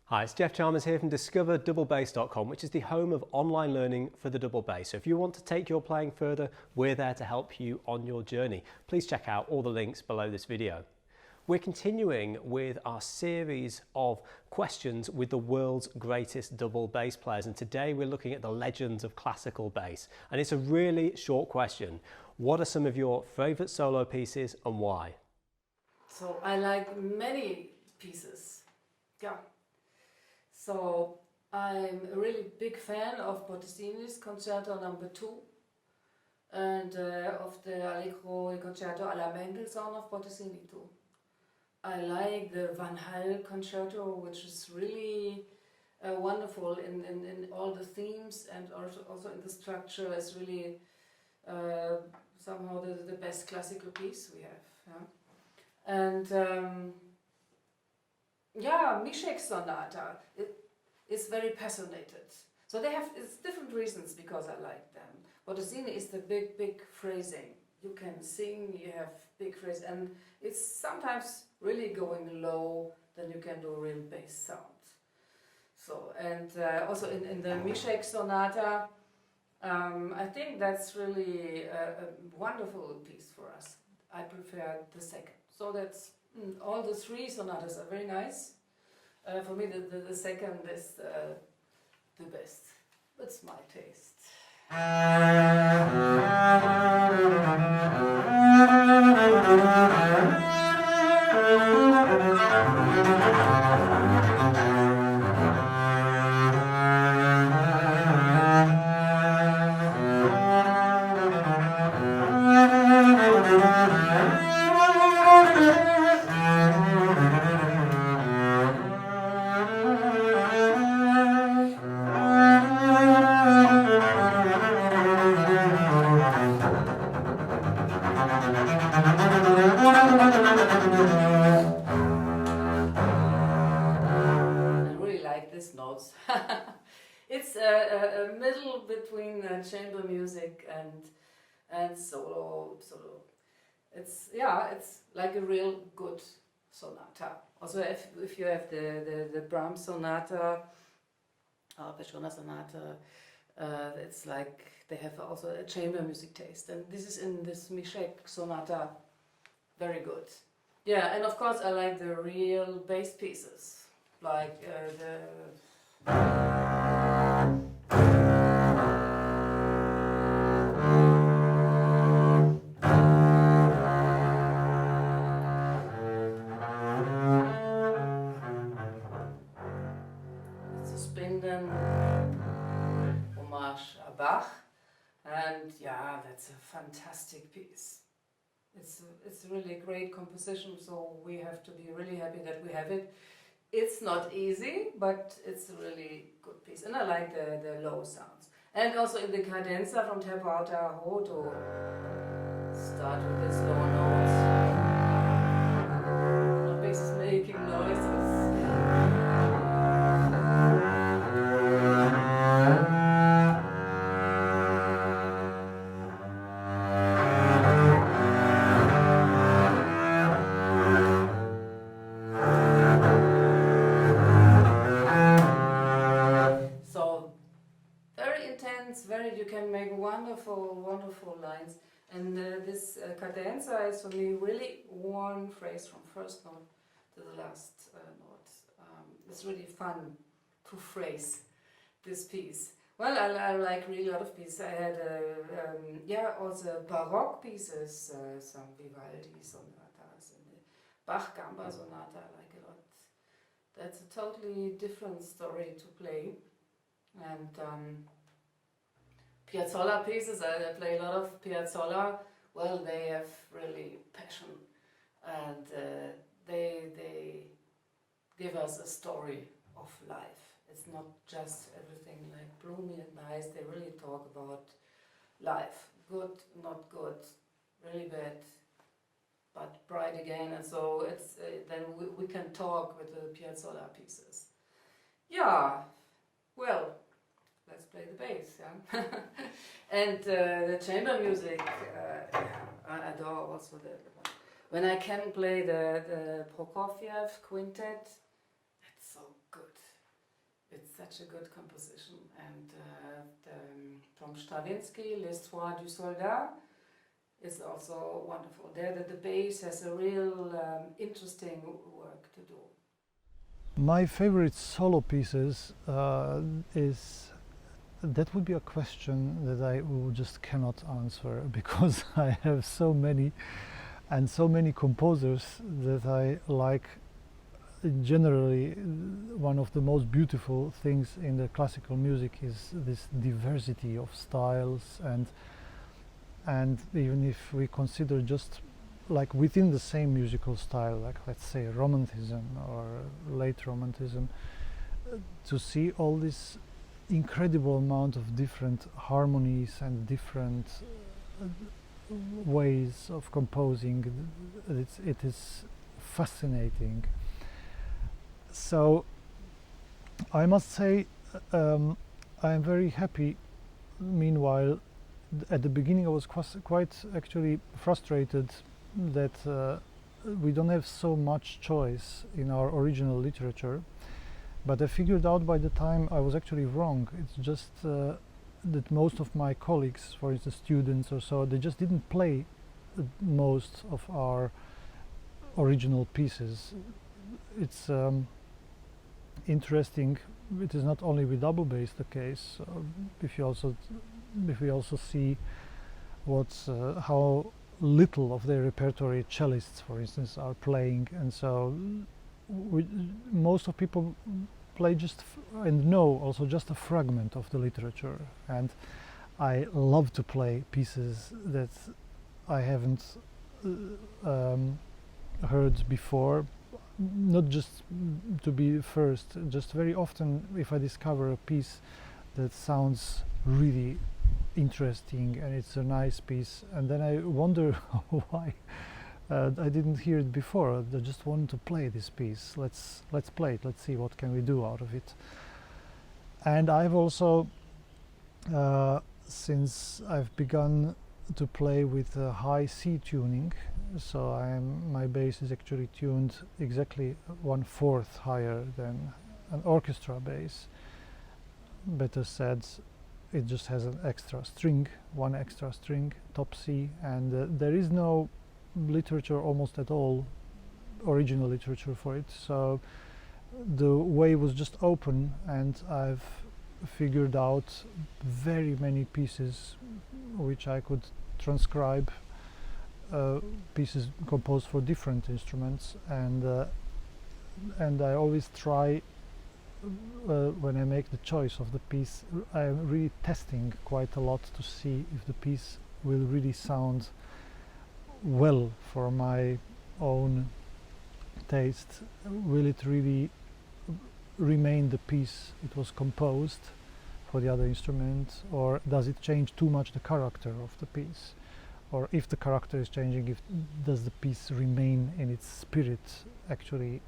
Hi, it's Jeff Chalmers here from discoverdouble-bass.com, which is the home of online learning for the double bass. So if you want to take your playing further, we're there to help you on your journey. Please check out all the links below this video. We're continuing with our series of questions with the world's greatest double bass players, and today we're looking at the legends of classical bass. And it's a really short question. What are some of your favourite solo pieces and why? So I like many pieces, yeah. So I'm a really big fan of Bottesini's Concerto No. 2 and of the Allegro Concerto alla Mendelssohn of Bottesini too. I like the Van Hal Concerto, which is really wonderful in all the themes and also in the structure. Is really somehow the best classical piece we have. Yeah? And yeah, Miszek's Sonata is very passionated. So they have it's different reasons because I like them. Bottesini is the big phrasing. You can sing, you have big phrase, and it's sometimes really going low, then you can do real bass sound. So, and also in the Miszek Sonata, I think that's really a wonderful piece for us. I prefer the second. So that's all the three sonatas are very nice. For me, the second is the best. That's my taste. It's a middle between chamber music and solo. It's like a real good sonata. Also, if you have the Brahms sonata or Petrona sonata, it's like they have also a chamber music taste, and this is in this Miszek sonata very good. Yeah, and of course I like the real bass pieces, like the. It's a Spinden homage à Bach, and yeah, that's a fantastic piece. It's really a great composition, so we have to be really happy that we have it. It's not easy, but it's a really good piece, and I like the low sounds. And also in the cadenza from Terpauta Hoto, start with these low notes. The bass is making noises. You can make wonderful lines, and this cadenza is for me really one phrase from first note to the last note. It's really fun to phrase this piece. Well, I like really a lot of pieces. I had also Baroque pieces, some Vivaldi sonatas, and the Bach Gamba sonata I like a lot. That's a totally different story to play, and Piazzolla pieces, I play a lot of Piazzolla. Well, they have really passion, and they give us a story of life. It's not just everything like bloomy and nice. They really talk about life, good, not good, really bad, but bright again. And so it's then we can talk with the Piazzolla pieces. Yeah, well. Let's play the bass, yeah. And the chamber music, I adore also when I can play the Prokofiev quintet. It's so good. such a good composition. And from Stravinsky, L'Histoire du Soldat is also wonderful. There the bass has a real interesting work to do. My favorite solo pieces that would be a question that I just cannot answer, because I have so many and so many composers that I like. Generally, one of the most beautiful things in the classical music is this diversity of styles, and even if we consider just like within the same musical style, like let's say Romanticism or late Romanticism, to see all this incredible amount of different harmonies and different ways of composing, it is fascinating. So I must say I am very happy. Meanwhile, at the beginning I was quite actually frustrated that we don't have so much choice in our original literature, but I figured out by the time I was actually wrong. It's just that most of my colleagues, for instance students or so, they just didn't play most of our original pieces. It's interesting. It is not only with double bass the case. If we also see how little of their repertory cellists, for instance, are playing, and so most of people play just and know also just a fragment of the literature. And I love to play pieces that I haven't heard before, not just to be first. Just very often, if I discover a piece that sounds really interesting and it's a nice piece, and then I wonder why I didn't hear it before. I just want to play this piece. Let's play it. Let's see what can we do out of it. And I've also, since I've begun to play with high C tuning, so my bass is actually tuned exactly 1/4 higher than an orchestra bass. Better said, it just has an extra string, one extra string, top C, and there is no literature almost at all, original literature for it. So the way was just open, and I've figured out very many pieces which I could transcribe, pieces composed for different instruments, and I always try, when I make the choice of the piece, I'm really testing quite a lot to see if the piece will really sound well for my own taste. Will it really remain the piece it was composed for the other instrument, or does it change too much the character of the piece? Or if the character is changing, does the piece remain in its spirit? Actually,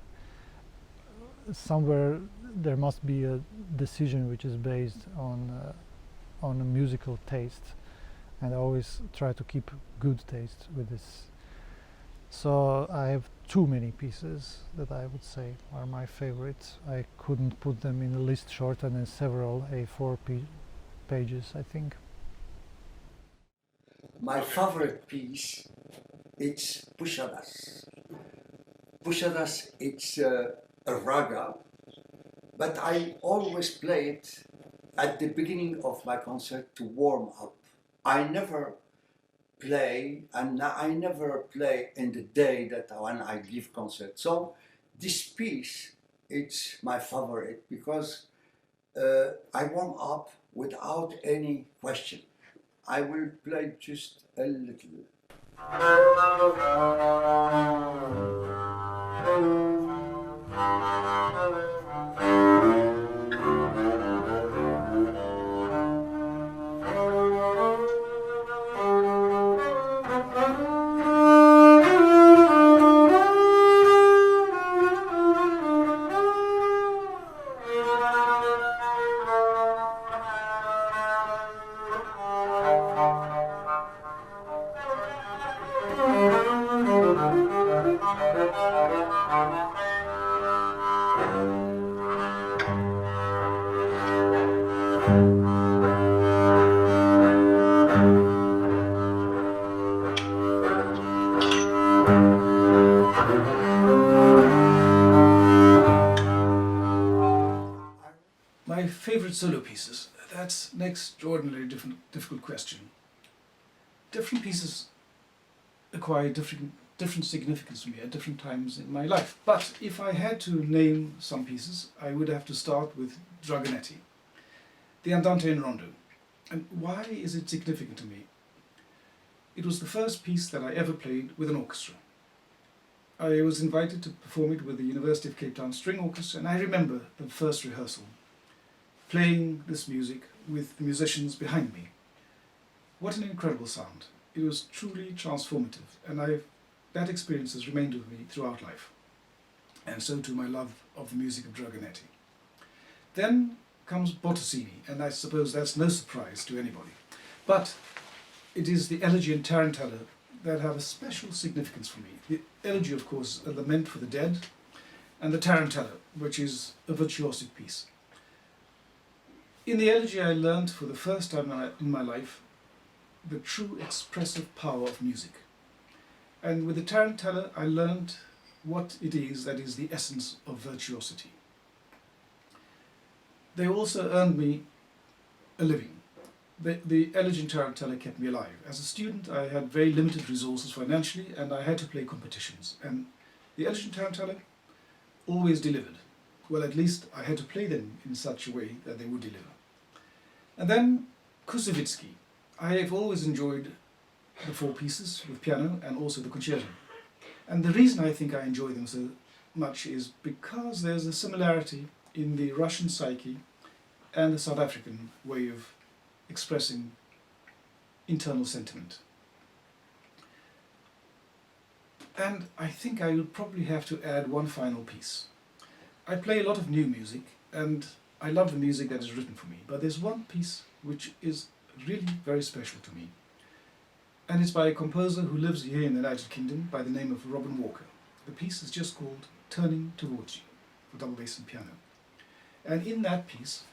somewhere there must be a decision which is based on a musical taste, and I always try to keep good taste with this. So I have too many pieces that I would say are my favorite. I couldn't put them in a list shorter than several A4 pages, I think. My favorite piece, it's Pushadas. Pushadas, it's a raga, but I always play it at the beginning of my concert to warm up. I never play, and I never play in the day that when I give concert. So this piece, it's my favorite because I warm up without any question. I will play just a little. My favorite solo pieces. That's an extraordinarily difficult question. Different pieces acquire different significance for me at different times in my life. But if I had to name some pieces, I would have to start with Dragonetti, the Andante in Rondo. And why is it significant to me? It was the first piece that I ever played with an orchestra. I was invited to perform it with the University of Cape Town String Orchestra, and I remember the first rehearsal, playing this music with the musicians behind me. What an incredible sound. It was truly transformative, and that experience has remained with me throughout life. And so too my love of the music of Dragonetti. Then comes Bottesini, and I suppose that's no surprise to anybody. But it is the elegy and tarantella that have a special significance for me. The elegy, of course, a lament for the dead, and the tarantella, which is a virtuosic piece. In the elegy I learned for the first time in my life the true expressive power of music. And with the tarantella I learned what it is that is the essence of virtuosity. They also earned me a living. The elegy and tarantella kept me alive. As a student I had very limited resources financially, and I had to play competitions. And the elegy and tarantella always delivered. Well, at least I had to play them in such a way that they would deliver. And then Kusevitsky. I have always enjoyed the four pieces with piano and also the concerto. And the reason I think I enjoy them so much is because there's a similarity in the Russian psyche and the South African way of expressing internal sentiment. And I think I would probably have to add one final piece. I play a lot of new music, and I love the music that is written for me, but there's one piece which is really very special to me. And it's by a composer who lives here in the United Kingdom by the name of Robin Walker. The piece is just called Turning Towards You, for double bass and piano. And in that piece,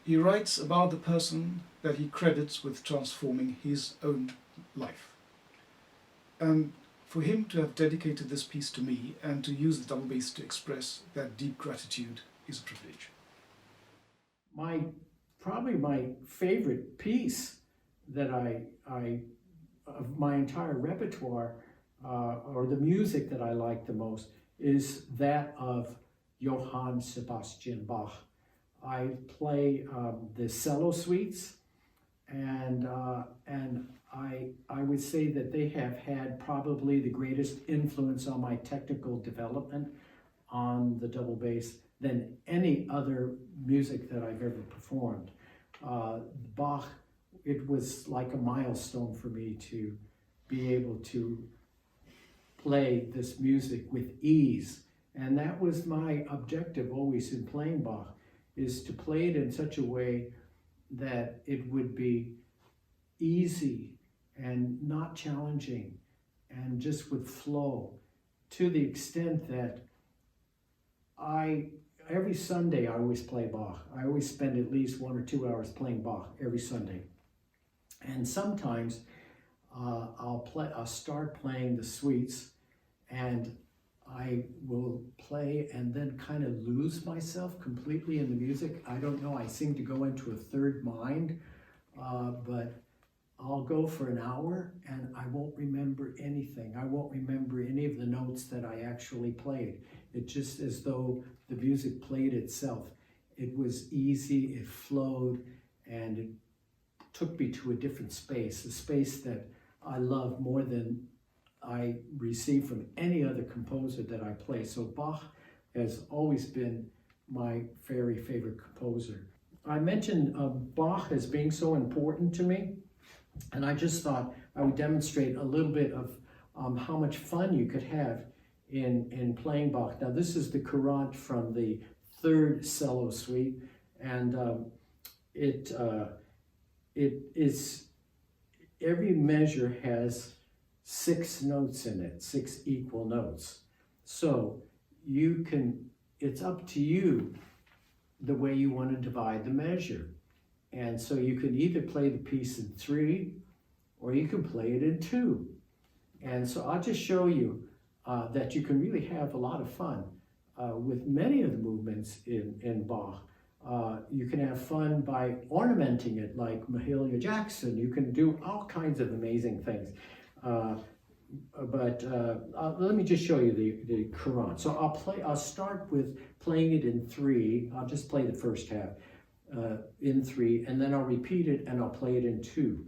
he writes about the person that he credits with transforming his own life. And for him to have dedicated this piece to me and to use the double bass to express that deep gratitude is a privilege. Probably my favorite piece that of my entire repertoire, or the music that I like the most, is that of Johann Sebastian Bach. I play the cello suites, and I would say that they have had probably the greatest influence on my technical development on the double bass than any other music that I've ever performed. Bach, it was like a milestone for me to be able to play this music with ease. And that was my objective always in playing Bach, is to play it in such a way that it would be easy and not challenging and just with flow, to the extent that every Sunday I always play Bach. I always spend at least 1 or 2 hours playing Bach every Sunday. And sometimes I'll start playing the suites, and I will play and then kind of lose myself completely in the music. I don't know, I seem to go into a third mind, but I'll go for an hour and I won't remember anything. I won't remember any of the notes that I actually played. It's just as though the music played itself. It was easy, it flowed, and it took me to a different space, a space that I love more than I receive from any other composer that I play. So Bach has always been my very favorite composer. I mentioned Bach as being so important to me, and I just thought I would demonstrate a little bit of how much fun you could have in playing Bach. Now this is the Courant from the 3rd cello suite, and it is, every measure has 6 notes in it, 6 equal notes. So it's up to you the way you want to divide the measure. And so you can either play the piece in 3 or you can play it in 2. And so I'll just show you that you can really have a lot of fun with many of the movements in Bach. You can have fun by ornamenting it like Mahalia Jackson. You can do all kinds of amazing things. But let me just show you the Quran. So I'll start with playing it in 3. I'll just play the first half in 3, and then I'll repeat it and I'll play it in 2.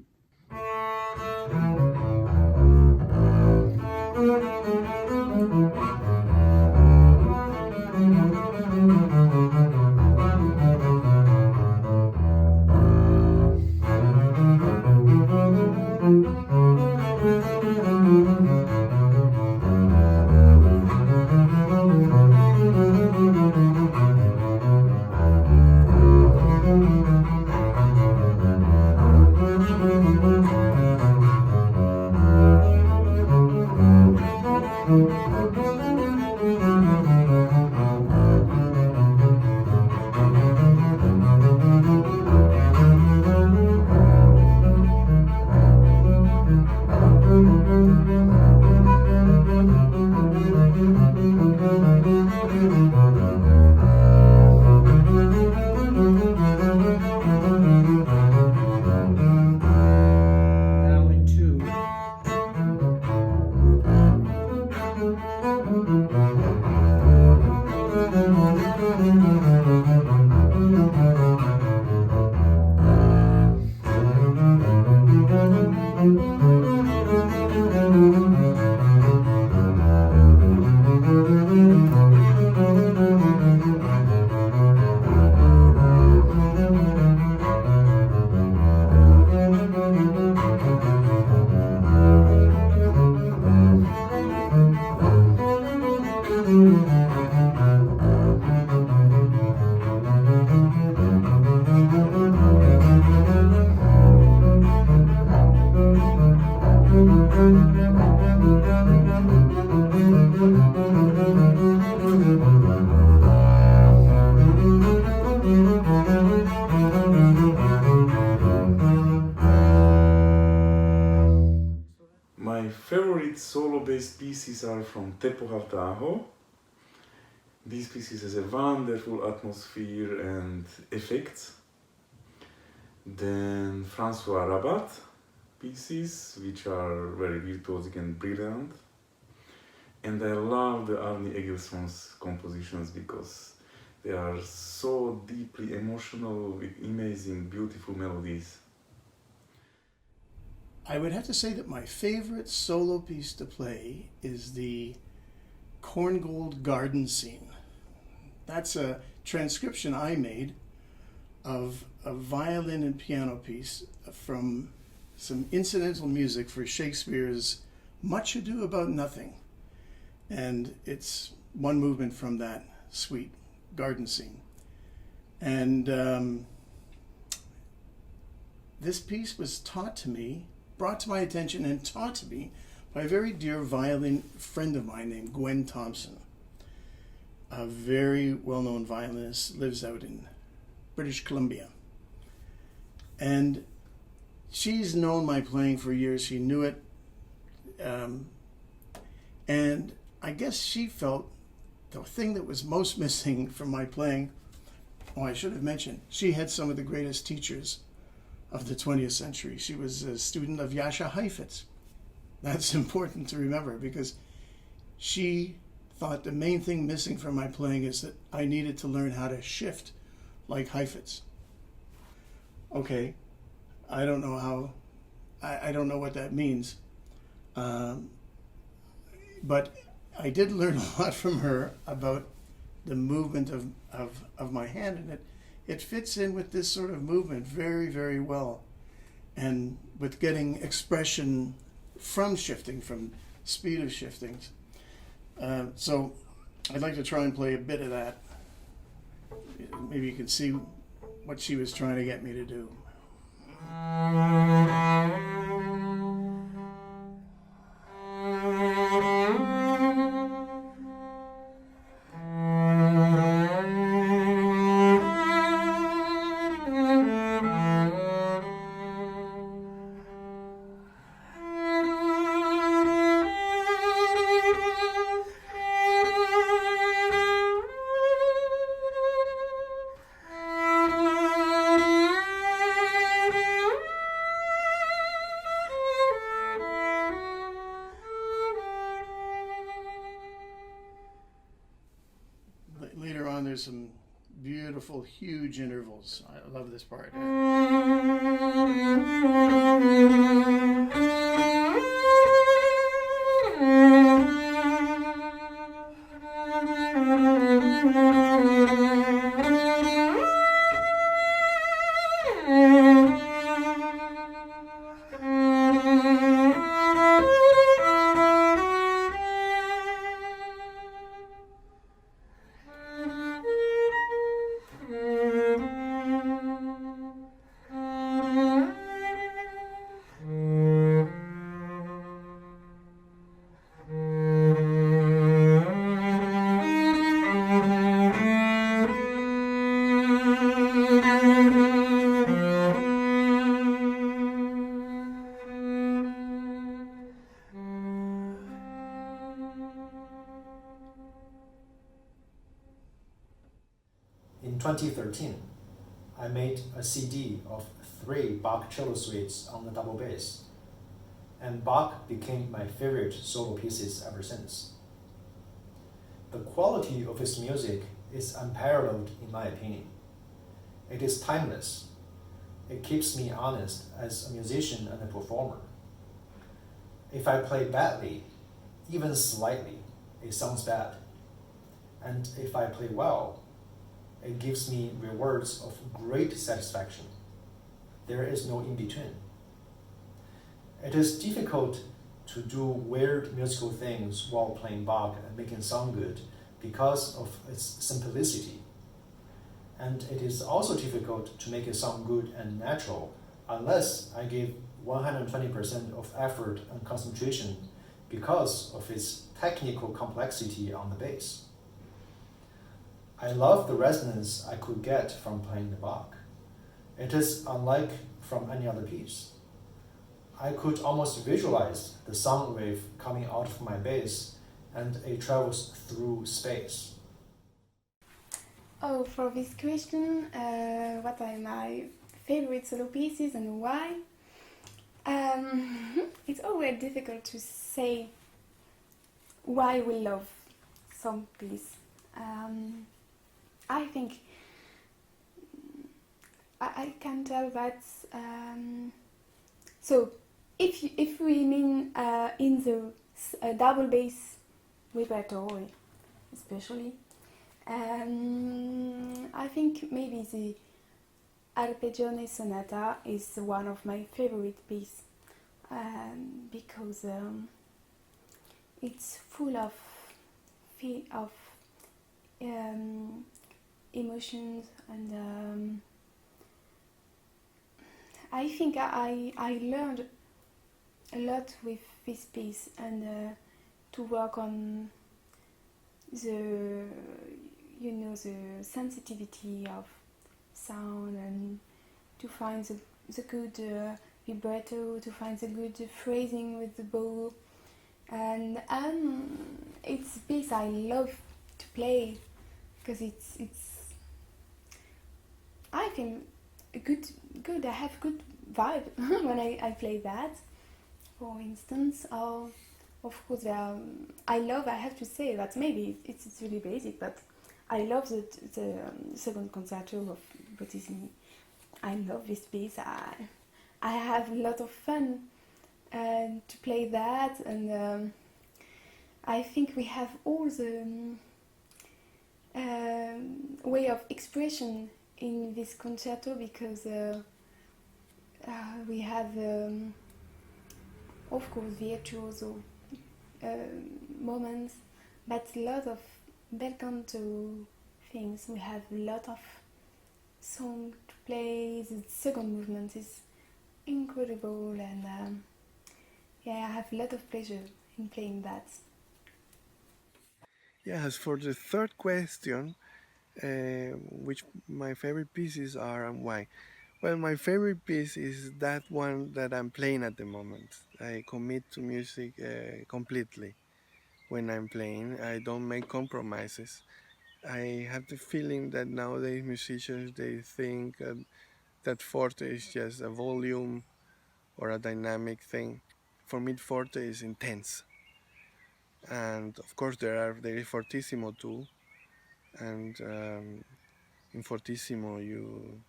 My favorite solo-based pieces are from Teppo Haftaho. These pieces has a wonderful atmosphere and effects. Then François Rabbath pieces, which are very virtuosic and brilliant. And I love the Arne Egilsson's compositions because they are so deeply emotional with amazing, beautiful melodies. I would have to say that my favorite solo piece to play is the Korngold Garden Scene. That's a transcription I made of a violin and piano piece from some incidental music for Shakespeare's Much Ado About Nothing. And it's one movement from that suite, Garden Scene. And this piece was taught to me, brought to my attention and taught to me by a very dear violin friend of mine named Gwen Thompson. A very well-known violinist, lives out in British Columbia. And she's known my playing for years. She knew it. And I guess she felt the thing that was most missing from my playing, I should have mentioned, she had some of the greatest teachers of the 20th century. She was a student of Jascha Heifetz. That's important to remember because she thought the main thing missing from my playing is that I needed to learn how to shift like Heifetz. Okay, I don't know how, I don't know what that means, but I did learn a lot from her about the movement of my hand, and it fits in with this sort of movement very, very well, and with getting expression from shifting, from speed of shifting. So I'd like to try and play a bit of that. Maybe you can see what she was trying to get me to do. beautiful, huge intervals. I love this part. In 2013, I made a CD of 3 Bach cello suites on the double bass, and Bach became my favorite solo pieces ever since. The quality of his music is unparalleled in my opinion. It is timeless. It keeps me honest as a musician and a performer. If I play badly, even slightly, it sounds bad. And if I play well, it gives me rewards of great satisfaction. There is no in-between. It is difficult to do weird musical things while playing Bach and making it sound good because of its simplicity. And it is also difficult to make it sound good and natural unless I give 120% of effort and concentration because of its technical complexity on the bass. I love the resonance I could get from playing the Bach. It is unlike from any other piece. I could almost visualize the sound wave coming out of my bass, and it travels through space. Oh, for this question, what are my favorite solo pieces and why? It's always difficult to say why we love some piece. I think I can tell that. So, if we mean in the double bass repertoire, especially, I think maybe the Arpeggione Sonata is one of my favorite pieces because it's full of emotions, and I think I learned a lot with this piece, and to work on the sensitivity of sound, and to find the good vibrato, to find the good phrasing with the bow, and it's a piece I love to play because it's I feel good. I have good vibe when I play that. For instance, of course, I have to say that maybe it's really basic, but I love the second concerto of Bottesini. I love this piece. I have a lot of fun to play that, and I think we have all the way of expression in this concerto because we have, of course, virtuoso moments, but a lot of bel canto things. We have a lot of song to play. The second movement is incredible, and I have a lot of pleasure in playing that. Yeah, as for the third question, which my favorite pieces are and why. Well, my favorite piece is that one that I'm playing at the moment. I commit to music completely when I'm playing. I don't make compromises. I have the feeling that nowadays musicians, they think that forte is just a volume or a dynamic thing. For me, forte is intense. And of course there is fortissimo too. And in fortissimo you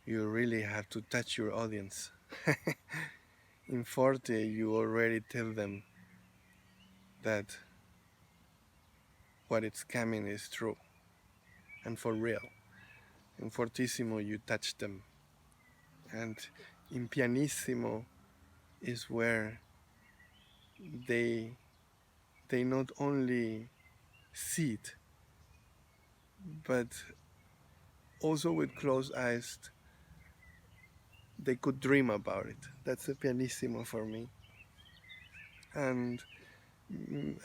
really have to touch your audience. In forte you already tell them that what is coming is true and for real. In fortissimo you touch them, and in pianissimo is where they not only see it, but also with closed eyes they could dream about it. That's a pianissimo for me. And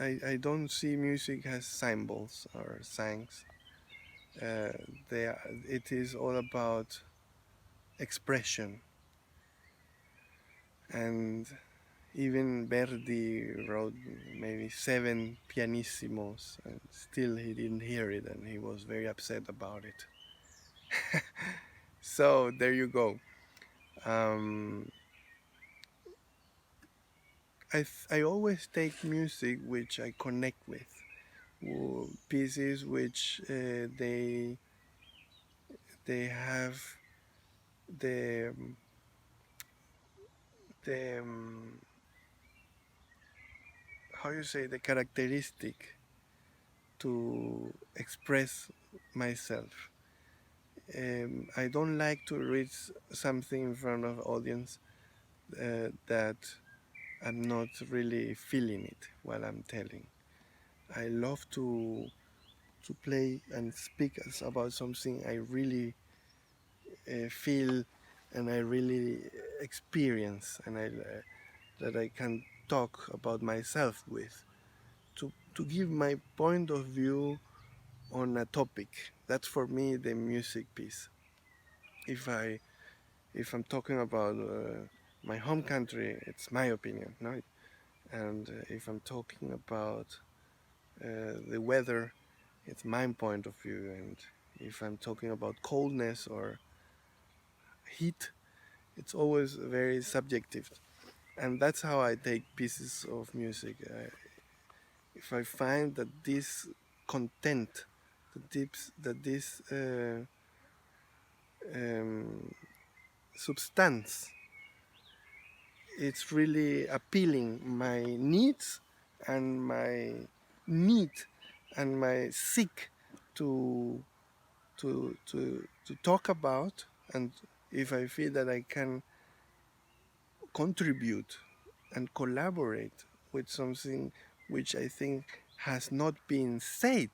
I don't see music as symbols or signs. It is all about expression. And even Verdi wrote maybe 7 pianissimos, and still he didn't hear it, and he was very upset about it. So there you go. I always take music which I connect with, pieces which they have the how you say, the characteristic to express myself. I don't like to read something in front of audience that I'm not really feeling it while I'm telling. I love to play and speak about something I really feel and I really experience, and that I can talk about myself with, to give my point of view on a topic. That's for me the music piece. If I'm talking about my home country, it's my opinion, no? And if I'm talking about the weather, it's my point of view. And if I'm talking about coldness or heat, it's always very subjective. And that's how I take pieces of music. If I find that this content, that this substance, it's really appealing my needs and my need and my seek to talk about, and if I feel that I can contribute and collaborate with something which I think has not been said,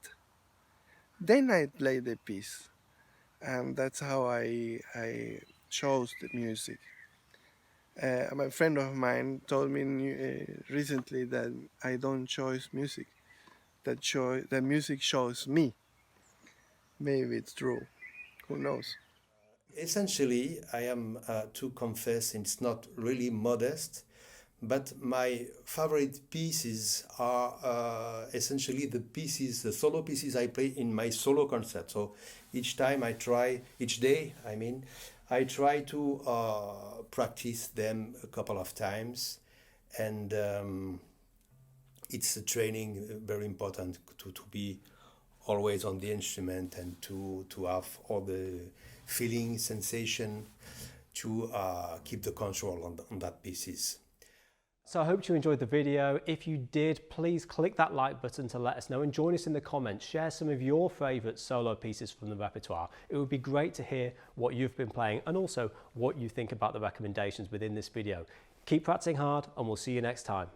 then I play the piece. And that's how I chose the music. A friend of mine told me recently that I don't choose music, that music shows me. Maybe it's true, who knows? Essentially, I am, to confess, it's not really modest, but my favorite pieces are essentially the solo pieces I play in my solo concert. So each day, I try to practice them a couple of times, and it's a training very important to be always on the instrument and to have all the feeling, sensation, to keep the control on that pieces. So I hope you enjoyed the video. If you did, please click that like button to let us know, and join us in the comments. Share some of your favourite solo pieces from the repertoire. It would be great to hear what you've been playing and also what you think about the recommendations within this video. Keep practicing hard, and we'll see you next time.